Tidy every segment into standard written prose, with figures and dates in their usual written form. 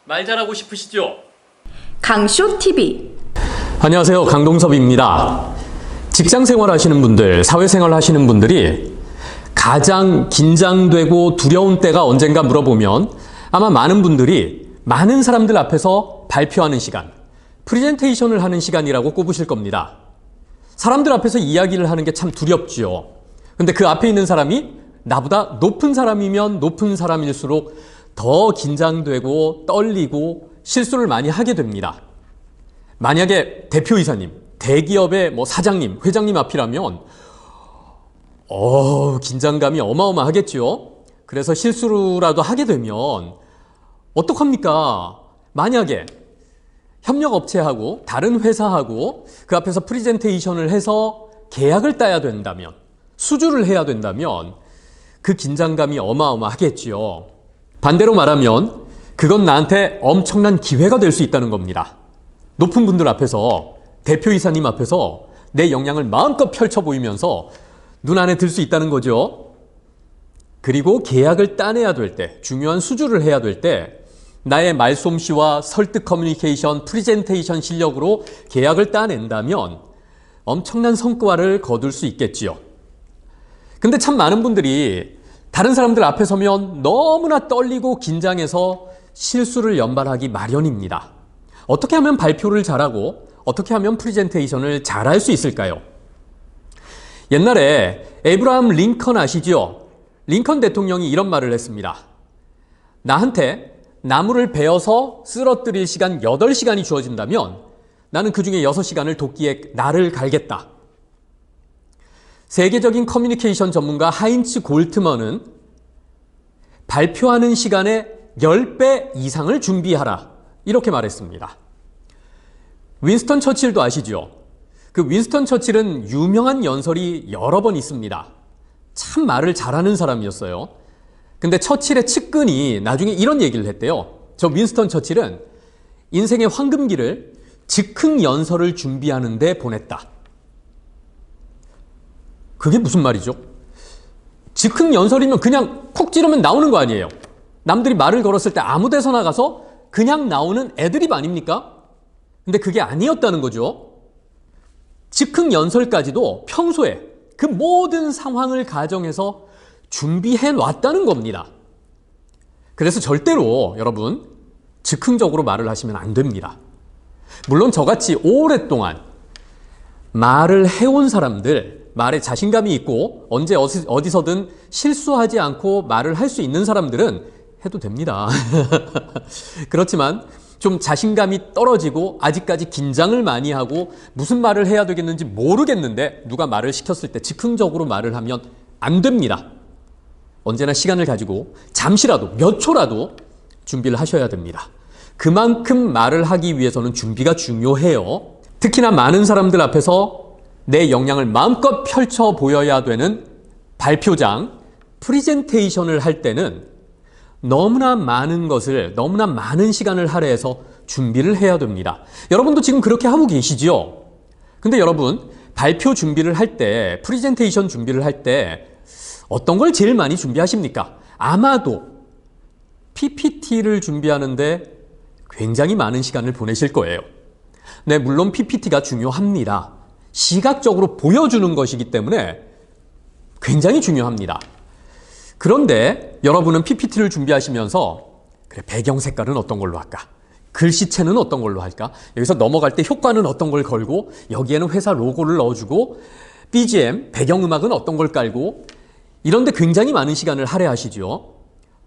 말 잘하고 싶으시죠? 강쇼TV. 안녕하세요. 강동섭입니다. 직장 생활 하시는 분들, 사회생활 하시는 분들이 가장 긴장되고 두려운 때가 언젠가 물어보면 아마 많은 분들이 많은 사람들 앞에서 발표하는 시간, 프레젠테이션을 하는 시간이라고 꼽으실 겁니다. 사람들 앞에서 이야기를 하는 게 참 두렵지요. 근데 그 앞에 있는 사람이 나보다 높은 사람이면 높은 사람일수록 더 긴장되고 떨리고 실수를 많이 하게 됩니다. 만약에 대표이사님, 대기업의 사장님, 회장님 앞이라면 긴장감이 어마어마하겠죠. 그래서 실수라도 하게 되면 어떡합니까? 만약에 협력업체하고 다른 회사하고 그 앞에서 프레젠테이션을 해서 계약을 따야 된다면, 수주를 해야 된다면 그 긴장감이 어마어마하겠지요. 반대로 말하면 그건 나한테 엄청난 기회가 될 수 있다는 겁니다. 높은 분들 앞에서, 대표이사님 앞에서 내 역량을 마음껏 펼쳐 보이면서 눈 안에 들 수 있다는 거죠. 그리고 계약을 따내야 될 때, 중요한 수주를 해야 될 때 나의 말솜씨와 설득 커뮤니케이션, 프레젠테이션 실력으로 계약을 따낸다면 엄청난 성과를 거둘 수 있겠지요. 근데 참 많은 분들이 다른 사람들 앞에 서면 너무나 떨리고 긴장해서 실수를 연발하기 마련입니다. 어떻게 하면 발표를 잘하고 어떻게 하면 프레젠테이션을 잘할 수 있을까요? 옛날에 에이브라함 링컨 아시죠? 링컨 대통령이 이런 말을 했습니다. 나한테 나무를 베어서 쓰러뜨릴 시간 8시간이 주어진다면 나는 그 중에 6시간을 도끼에 나를 갈겠다. 세계적인 커뮤니케이션 전문가 하인츠 골트먼은 발표하는 시간의 10배 이상을 준비하라, 이렇게 말했습니다. 윈스턴 처칠도 아시죠? 그 윈스턴 처칠은 유명한 연설이 여러 번 있습니다. 참 말을 잘하는 사람이었어요. 근데 처칠의 측근이 나중에 이런 얘기를 했대요. 저 윈스턴 처칠은 인생의 황금기를 즉흥 연설을 준비하는 데 보냈다. 그게 무슨 말이죠? 즉흥 연설이면 그냥 콕 찌르면 나오는 거 아니에요? 남들이 말을 걸었을 때 아무 데서 나가서 그냥 나오는 애드립 아닙니까? 근데 그게 아니었다는 거죠. 즉흥 연설까지도 평소에 그 모든 상황을 가정해서 준비해 놨다는 겁니다. 그래서 절대로 여러분 즉흥적으로 말을 하시면 안 됩니다. 물론 저같이 오랫동안 말을 해온 사람들, 말에 자신감이 있고 언제 어디서든 실수하지 않고 말을 할 수 있는 사람들은 해도 됩니다. 그렇지만 좀 자신감이 떨어지고 아직까지 긴장을 많이 하고 무슨 말을 해야 되겠는지 모르겠는데 누가 말을 시켰을 때 즉흥적으로 말을 하면 안 됩니다. 언제나 시간을 가지고 잠시라도, 몇 초라도 준비를 하셔야 됩니다. 그만큼 말을 하기 위해서는 준비가 중요해요. 특히나 많은 사람들 앞에서 내 역량을 마음껏 펼쳐 보여야 되는 발표장, 프레젠테이션을 할 때는 너무나 많은 것을, 너무나 많은 시간을 할애해서 준비를 해야 됩니다. 여러분도 지금 그렇게 하고 계시죠? 근데 여러분, 발표 준비를 할 때, 프레젠테이션 준비를 할 때 어떤 걸 제일 많이 준비하십니까? 아마도 PPT를 준비하는데 굉장히 많은 시간을 보내실 거예요. 네, 물론 PPT가 중요합니다. 시각적으로 보여주는 것이기 때문에 굉장히 중요합니다. 그런데 여러분은 PPT를 준비하시면서 그래, 배경 색깔은 어떤 걸로 할까? 글씨체는 어떤 걸로 할까? 여기서 넘어갈 때 효과는 어떤 걸 걸고 여기에는 회사 로고를 넣어주고 BGM, 배경음악은 어떤 걸 깔고 이런데 굉장히 많은 시간을 할애하시죠.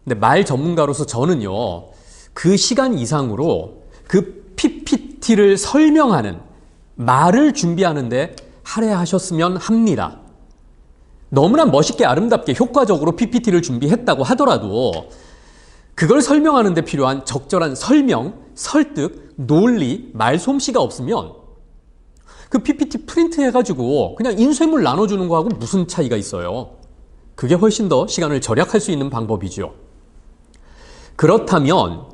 근데 말 전문가로서 저는요, 그 시간 이상으로 그 PPT를 설명하는 말을 준비하는데 할애하셨으면 합니다. 너무나 멋있게 아름답게 효과적으로 PPT를 준비했다고 하더라도 그걸 설명하는 데 필요한 적절한 설명, 설득, 논리, 말솜씨가 없으면 그 PPT 프린트 해가지고 그냥 인쇄물 나눠주는 거하고 무슨 차이가 있어요? 그게 훨씬 더 시간을 절약할 수 있는 방법이죠. 그렇다면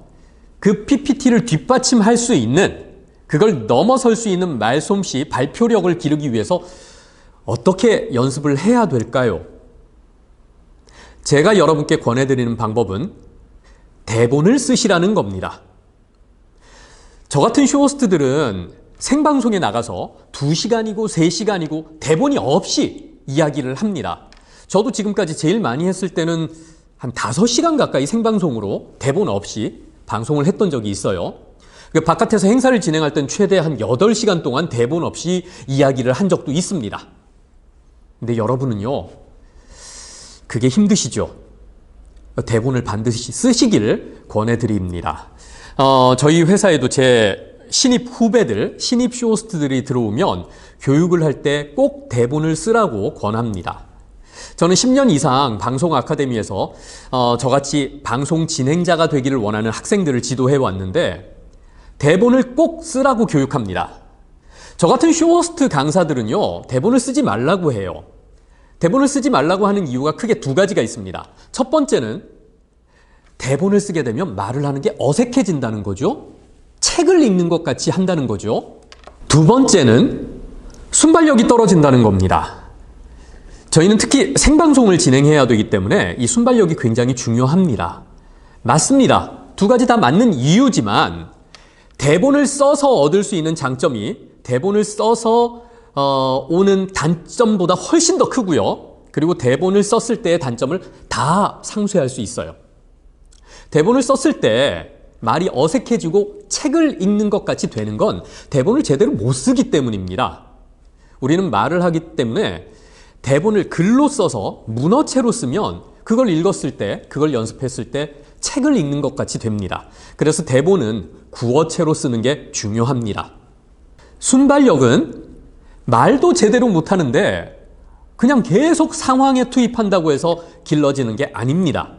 그 PPT를 뒷받침할 수 있는, 그걸 넘어설 수 있는 말솜씨, 발표력을 기르기 위해서 어떻게 연습을 해야 될까요? 제가 여러분께 권해드리는 방법은 대본을 쓰시라는 겁니다. 저 같은 쇼호스트들은 생방송에 나가서 2시간이고 3시간이고 대본이 없이 이야기를 합니다. 저도 지금까지 제일 많이 했을 때는 한 5시간 가까이 생방송으로 대본 없이 방송을 했던 적이 있어요. 바깥에서 행사를 진행할 땐 최대 한 8시간 동안 대본 없이 이야기를 한 적도 있습니다. 근데 여러분은요, 그게 힘드시죠? 대본을 반드시 쓰시길 권해드립니다. 저희 회사에도 제 신입 후배들, 신입 쇼호스트들이 들어오면 교육을 할 때 꼭 대본을 쓰라고 권합니다. 저는 10년 이상 방송 아카데미에서 저같이 방송 진행자가 되기를 원하는 학생들을 지도해 왔는데 대본을 꼭 쓰라고 교육합니다. 저 같은 쇼호스트 강사들은요, 대본을 쓰지 말라고 해요. 대본을 쓰지 말라고 하는 이유가 크게 2가지가 있습니다. 첫 번째는 대본을 쓰게 되면 말을 하는 게 어색해진다는 거죠. 책을 읽는 것 같이 한다는 거죠. 2번째는 순발력이 떨어진다는 겁니다. 저희는 특히 생방송을 진행해야 되기 때문에 이 순발력이 굉장히 중요합니다. 맞습니다. 2가지 다 맞는 이유지만 대본을 써서 얻을 수 있는 장점이 대본을 써서 오는 단점보다 훨씬 더 크고요. 그리고 대본을 썼을 때의 단점을 다 상쇄할 수 있어요. 대본을 썼을 때 말이 어색해지고 책을 읽는 것 같이 되는 건 대본을 제대로 못 쓰기 때문입니다. 우리는 말을 하기 때문에 대본을 글로 써서 문어체로 쓰면 그걸 읽었을 때, 그걸 연습했을 때 책을 읽는 것 같이 됩니다. 그래서 대본은 구어체로 쓰는 게 중요합니다. 순발력은 말도 제대로 못하는데 그냥 계속 상황에 투입한다고 해서 길러지는 게 아닙니다.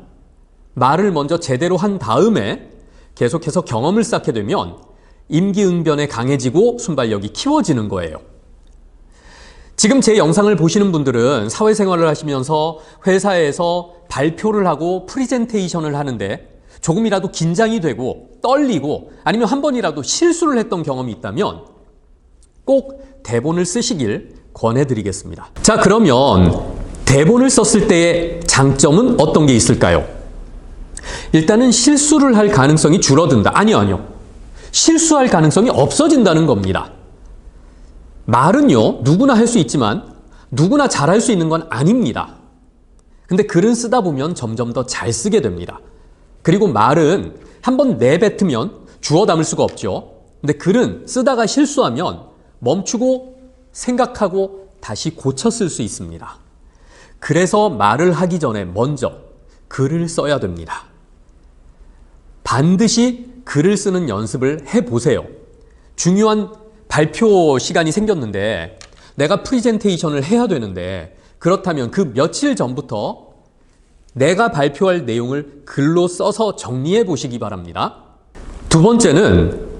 말을 먼저 제대로 한 다음에 계속해서 경험을 쌓게 되면 임기응변에 강해지고 순발력이 키워지는 거예요. 지금 제 영상을 보시는 분들은 사회생활을 하시면서 회사에서 발표를 하고 프리젠테이션을 하는데 조금이라도 긴장이 되고 떨리고 아니면 한 번이라도 실수를 했던 경험이 있다면 꼭 대본을 쓰시길 권해드리겠습니다. 자, 그러면 대본을 썼을 때의 장점은 어떤 게 있을까요? 일단은 실수를 할 가능성이 줄어든다. 아니요. 실수할 가능성이 없어진다는 겁니다. 말은요, 누구나 할 수 있지만 누구나 잘할 수 있는 건 아닙니다. 근데 글은 쓰다 보면 점점 더 잘 쓰게 됩니다. 그리고 말은 한번 내뱉으면 주워 담을 수가 없죠. 근데 글은 쓰다가 실수하면 멈추고 생각하고 다시 고쳐 쓸 수 있습니다. 그래서 말을 하기 전에 먼저 글을 써야 됩니다. 반드시 글을 쓰는 연습을 해보세요. 중요한 발표 시간이 생겼는데 내가 프리젠테이션을 해야 되는데 그렇다면 그 며칠 전부터 내가 발표할 내용을 글로 써서 정리해 보시기 바랍니다. 2번째는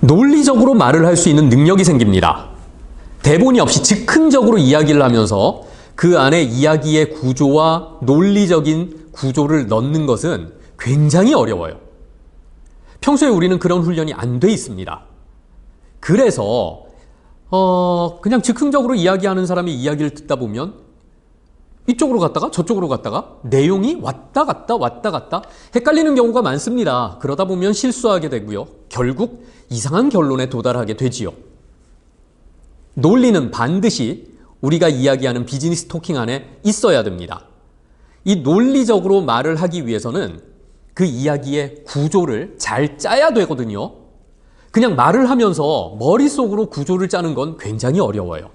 논리적으로 말을 할 수 있는 능력이 생깁니다. 대본이 없이 즉흥적으로 이야기를 하면서 그 안에 이야기의 구조와 논리적인 구조를 넣는 것은 굉장히 어려워요. 평소에 우리는 그런 훈련이 안 돼 있습니다. 그래서 그냥 즉흥적으로 이야기하는 사람의 이야기를 듣다 보면 이쪽으로 갔다가 저쪽으로 갔다가 내용이 왔다 갔다 헷갈리는 경우가 많습니다. 그러다 보면 실수하게 되고요. 결국 이상한 결론에 도달하게 되지요. 논리는 반드시 우리가 이야기하는 비즈니스 토킹 안에 있어야 됩니다. 이 논리적으로 말을 하기 위해서는 그 이야기의 구조를 잘 짜야 되거든요. 그냥 말을 하면서 머릿속으로 구조를 짜는 건 굉장히 어려워요.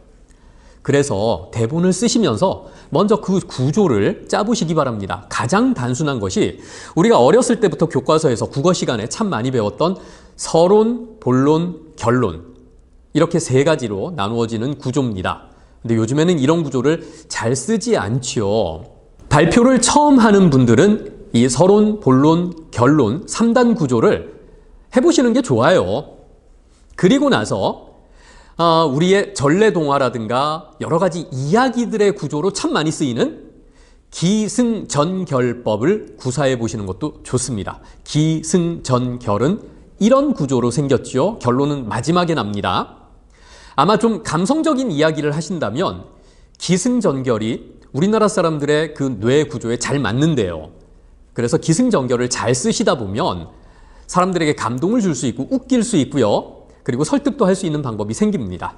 그래서 대본을 쓰시면서 먼저 그 구조를 짜보시기 바랍니다. 가장 단순한 것이 우리가 어렸을 때부터 교과서에서 국어 시간에 참 많이 배웠던 서론, 본론, 결론, 이렇게 3가지로 나누어지는 구조입니다. 근데 요즘에는 이런 구조를 잘 쓰지 않지요. 발표를 처음 하는 분들은 이 서론, 본론, 결론 3단 구조를 해보시는 게 좋아요. 그리고 나서 우리의 전래동화라든가 여러 가지 이야기들의 구조로 참 많이 쓰이는 기승전결법을 구사해 보시는 것도 좋습니다. 기승전결은 이런 구조로 생겼죠. 결론은 마지막에 납니다. 아마 좀 감성적인 이야기를 하신다면 기승전결이 우리나라 사람들의 그 뇌 구조에 잘 맞는데요. 그래서 기승전결을 잘 쓰시다 보면 사람들에게 감동을 줄 수 있고 웃길 수 있고요. 그리고 설득도 할 수 있는 방법이 생깁니다.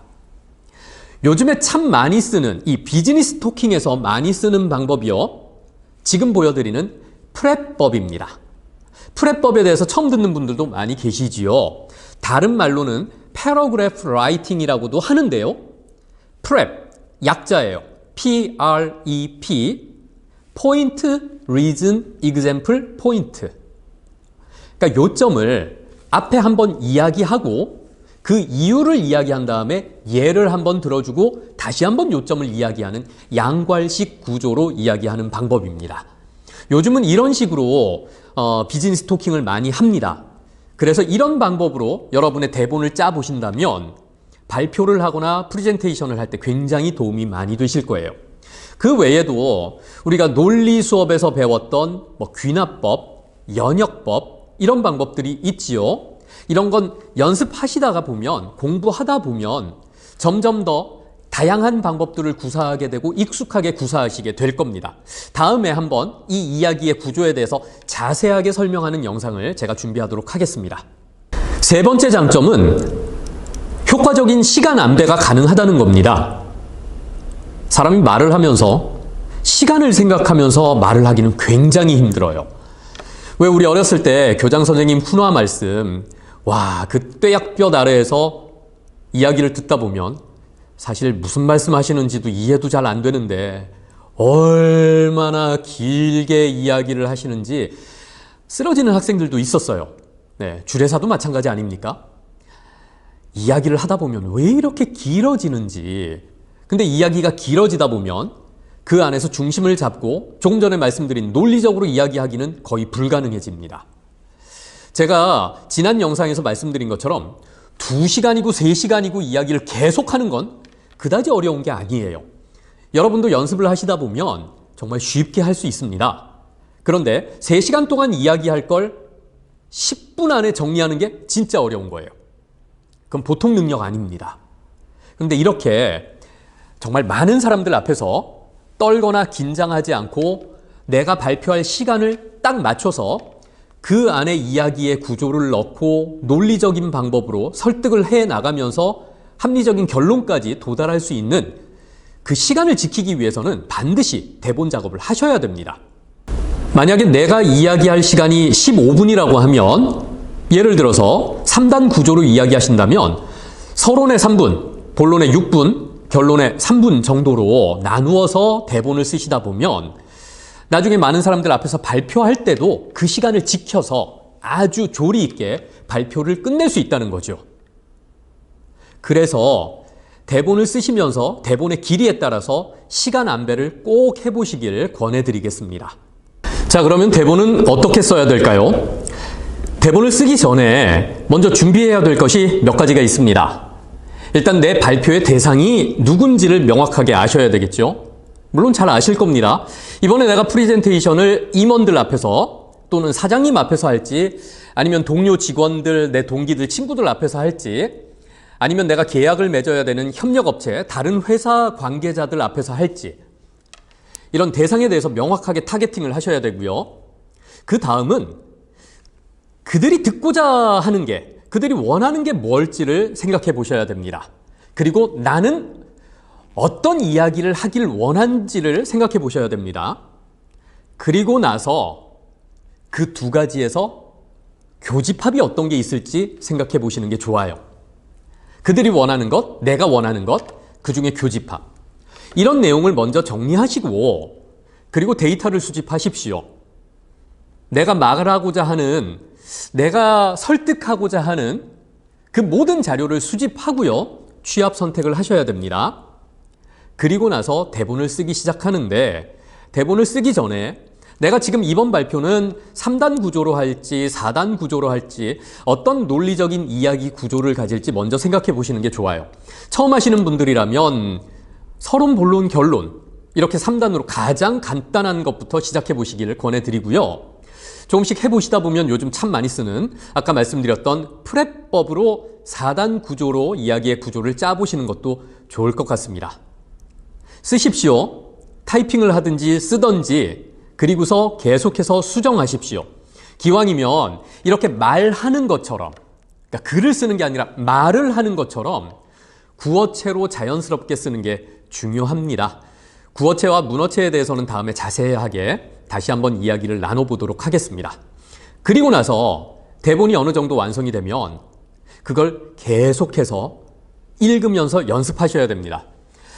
요즘에 참 많이 쓰는 이 비즈니스 토킹에서 많이 쓰는 방법이요. 지금 보여드리는 프랩법입니다. 프랩법에 대해서 처음 듣는 분들도 많이 계시지요. 다른 말로는 패러그래프 라이팅이라고도 하는데요. 프랩, 약자예요. PREP, 포인트, 리즌, example, 포인트. 그러니까 요점을 앞에 한번 이야기하고 그 이유를 이야기한 다음에 예를 한번 들어주고 다시 한번 요점을 이야기하는 양괄식 구조로 이야기하는 방법입니다. 요즘은 이런 식으로 비즈니스 토킹을 많이 합니다. 그래서 이런 방법으로 여러분의 대본을 짜 보신다면 발표를 하거나 프레젠테이션을 할 때 굉장히 도움이 많이 되실 거예요. 그 외에도 우리가 논리 수업에서 배웠던 귀납법, 연역법 이런 방법들이 있지요. 이런 건 연습하시다가 보면, 공부하다 보면 점점 더 다양한 방법들을 구사하게 되고 익숙하게 구사하시게 될 겁니다. 다음에 한번 이 이야기의 구조에 대해서 자세하게 설명하는 영상을 제가 준비하도록 하겠습니다. 세 번째 장점은 효과적인 시간 안배가 가능하다는 겁니다. 사람이 말을 하면서 시간을 생각하면서 말을 하기는 굉장히 힘들어요. 왜 우리 어렸을 때 교장 선생님 훈화 말씀, 와, 그 뙤약볕 아래에서 이야기를 듣다 보면 사실 무슨 말씀 하시는지도 이해도 잘 안 되는데 얼마나 길게 이야기를 하시는지 쓰러지는 학생들도 있었어요. 네, 주례사도 마찬가지 아닙니까? 이야기를 하다 보면 왜 이렇게 길어지는지. 근데 이야기가 길어지다 보면 그 안에서 중심을 잡고 조금 전에 말씀드린 논리적으로 이야기하기는 거의 불가능해집니다. 제가 지난 영상에서 말씀드린 것처럼 2시간이고 3시간이고 이야기를 계속하는 건 그다지 어려운 게 아니에요. 여러분도 연습을 하시다 보면 정말 쉽게 할 수 있습니다. 그런데 3시간 동안 이야기할 걸 10분 안에 정리하는 게 진짜 어려운 거예요. 그건 보통 능력 아닙니다. 그런데 이렇게 정말 많은 사람들 앞에서 떨거나 긴장하지 않고 내가 발표할 시간을 딱 맞춰서 그 안에 이야기의 구조를 넣고 논리적인 방법으로 설득을 해 나가면서 합리적인 결론까지 도달할 수 있는 그 시간을 지키기 위해서는 반드시 대본 작업을 하셔야 됩니다. 만약에 내가 이야기할 시간이 15분이라고 하면 예를 들어서 3단 구조로 이야기하신다면 서론에 3분, 본론에 6분, 결론에 3분 정도로 나누어서 대본을 쓰시다 보면 나중에 많은 사람들 앞에서 발표할 때도 그 시간을 지켜서 아주 조리 있게 발표를 끝낼 수 있다는 거죠. 그래서 대본을 쓰시면서 대본의 길이에 따라서 시간 안배를 꼭 해보시길 권해드리겠습니다. 자, 그러면 대본은 어떻게 써야 될까요? 대본을 쓰기 전에 먼저 준비해야 될 것이 몇 가지가 있습니다. 일단 내 발표의 대상이 누군지를 명확하게 아셔야 되겠죠. 물론 잘 아실 겁니다. 이번에 내가 프레젠테이션을 임원들 앞에서 또는 사장님 앞에서 할지 아니면 동료 직원들, 내 동기들, 친구들 앞에서 할지 아니면 내가 계약을 맺어야 되는 협력업체, 다른 회사 관계자들 앞에서 할지 이런 대상에 대해서 명확하게 타겟팅을 하셔야 되고요. 그 다음은 그들이 듣고자 하는 게, 그들이 원하는 게 뭘지를 생각해 보셔야 됩니다. 그리고 나는 어떤 이야기를 하길 원하는지를 생각해 보셔야 됩니다. 그리고 나서 그 두 가지에서 교집합이 어떤 게 있을지 생각해 보시는 게 좋아요. 그들이 원하는 것, 내가 원하는 것, 그 중에 교집합. 이런 내용을 먼저 정리하시고 그리고 데이터를 수집하십시오. 내가 말하고자 하는, 내가 설득하고자 하는 그 모든 자료를 수집하고요. 취합 선택을 하셔야 됩니다. 그리고 나서 대본을 쓰기 시작하는데 대본을 쓰기 전에 내가 지금 이번 발표는 3단 구조로 할지 4단 구조로 할지 어떤 논리적인 이야기 구조를 가질지 먼저 생각해 보시는 게 좋아요. 처음 하시는 분들이라면 서론, 본론, 결론 이렇게 3단으로 가장 간단한 것부터 시작해 보시기를 권해드리고요. 조금씩 해보시다 보면 요즘 참 많이 쓰는 아까 말씀드렸던 프랩법으로 4단 구조로 이야기의 구조를 짜보시는 것도 좋을 것 같습니다. 쓰십시오. 타이핑을 하든지 쓰든지 그리고서 계속해서 수정하십시오. 기왕이면 이렇게 말하는 것처럼, 그러니까 글을 쓰는 게 아니라 말을 하는 것처럼 구어체로 자연스럽게 쓰는 게 중요합니다. 구어체와 문어체에 대해서는 다음에 자세하게 다시 한번 이야기를 나눠보도록 하겠습니다. 그리고 나서 대본이 어느 정도 완성이 되면 그걸 계속해서 읽으면서 연습하셔야 됩니다.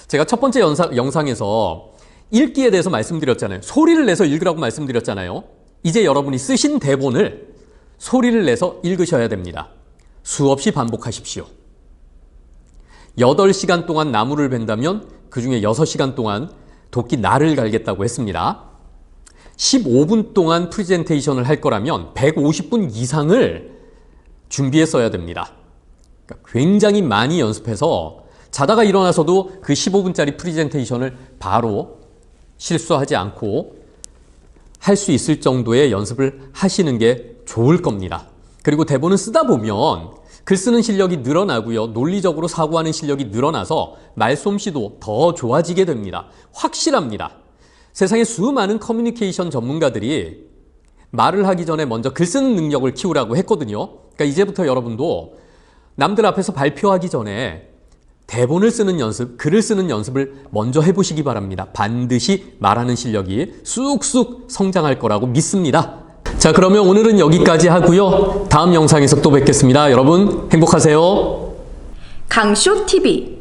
제가 첫 번째 영상에서 읽기에 대해서 말씀드렸잖아요. 소리를 내서 읽으라고 말씀드렸잖아요. 이제 여러분이 쓰신 대본을 소리를 내서 읽으셔야 됩니다. 수없이 반복하십시오. 8시간 동안 나무를 벤다면 그 중에 6시간 동안 도끼 날을 갈겠다고 했습니다. 15분 동안 프레젠테이션을 할 거라면 150분 이상을 준비했어야 됩니다. 그러니까 굉장히 많이 연습해서 자다가 일어나서도 그 15분짜리 프레젠테이션을 바로 실수하지 않고 할 수 있을 정도의 연습을 하시는 게 좋을 겁니다. 그리고 대본을 쓰다 보면 글 쓰는 실력이 늘어나고요. 논리적으로 사고하는 실력이 늘어나서 말솜씨도 더 좋아지게 됩니다. 확실합니다. 세상에 수많은 커뮤니케이션 전문가들이 말을 하기 전에 먼저 글 쓰는 능력을 키우라고 했거든요. 그러니까 이제부터 여러분도 남들 앞에서 발표하기 전에 대본을 쓰는 연습, 글을 쓰는 연습을 먼저 해보시기 바랍니다. 반드시 말하는 실력이 쑥쑥 성장할 거라고 믿습니다. 자, 그러면 오늘은 여기까지 하고요. 다음 영상에서 또 뵙겠습니다. 여러분 행복하세요. 강쇼TV